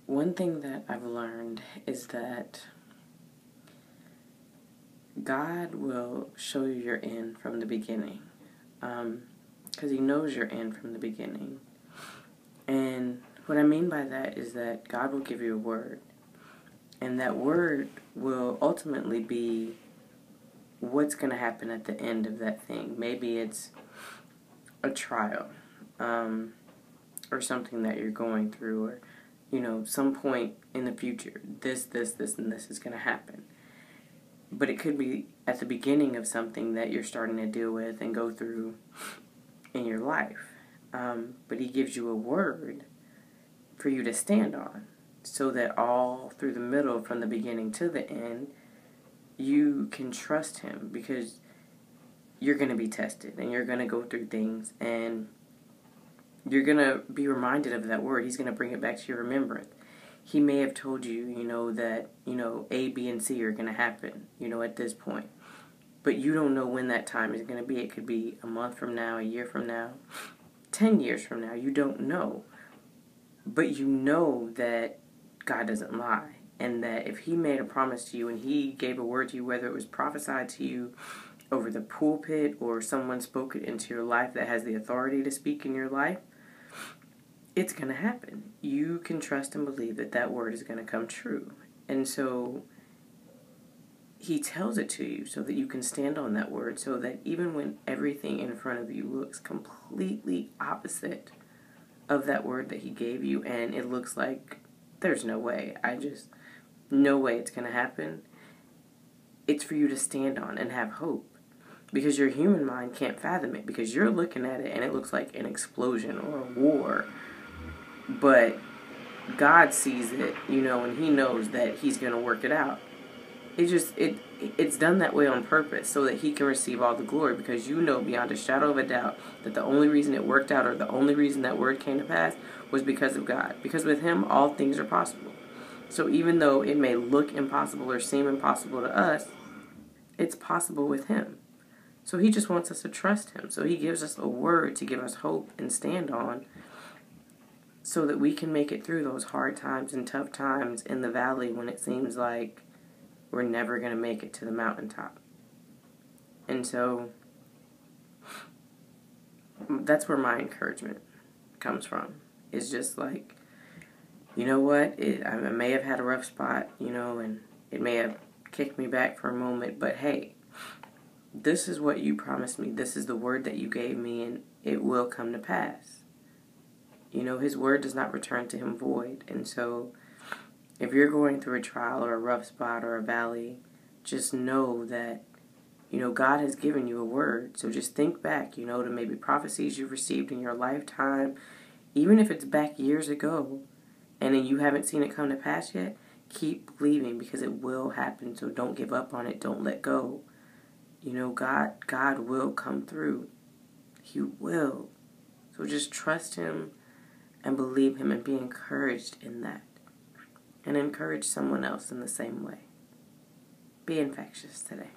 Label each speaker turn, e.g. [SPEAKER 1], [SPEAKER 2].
[SPEAKER 1] One thing that I've learned is that God will show you your end from the beginning, because He knows your end from the beginning. And what I mean by that is that God will give you a word, and that word will ultimately be what's going to happen at the end of that thing. Maybe it's a trial, or something that you're going through, or some point in the future, this, and this is going to happen. But it could be at the beginning of something that you're starting to deal with and go through in your life. But He gives you a word for you to stand on, so that all through the middle, from the beginning to the end, you can trust Him, because you're going to be tested and you're going to go through things, and you're going to be reminded of that word. He's going to bring it back to your remembrance. He may have told you, that, A, B, and C are going to happen, at this point. But you don't know when that time is going to be. It could be a month from now, a year from now, 10 years from now. You don't know. But you know that God doesn't lie. And that if He made a promise to you and He gave a word to you, whether it was prophesied to you over the pulpit or someone spoke it into your life that has the authority to speak in your life, it's going to happen. You can trust and believe that that word is going to come true. And so He tells it to you so that you can stand on that word, so that even when everything in front of you looks completely opposite of that word that He gave you, and it looks like there's no way, no way it's going to happen, it's for you to stand on and have hope. Because your human mind can't fathom it, because you're looking at it and it looks like an explosion or a war. But God sees it, and He knows that He's going to work it out. It's done that way on purpose, so that He can receive all the glory, because you know beyond a shadow of a doubt that the only reason it worked out, or the only reason that word came to pass, was because of God. Because with Him, all things are possible. So even though it may look impossible or seem impossible to us, it's possible with Him. So He just wants us to trust Him. So He gives us a word to give us hope and stand on, so that we can make it through those hard times and tough times in the valley when it seems like we're never going to make it to the mountaintop. And so that's where my encouragement comes from. It's just like, you know what? I may have had a rough spot, and it may have kicked me back for a moment, but hey, this is what You promised me. This is the word that You gave me, and it will come to pass. His word does not return to Him void. And so if you're going through a trial or a rough spot or a valley, just know that, God has given you a word. So just think back, to maybe prophecies you've received in your lifetime, even if it's back years ago, and then you haven't seen it come to pass yet. Keep believing, because it will happen. So don't give up on it. Don't let go. God will come through. He will. So just trust Him and believe Him, and be encouraged in that. And encourage someone else in the same way. Be infectious today.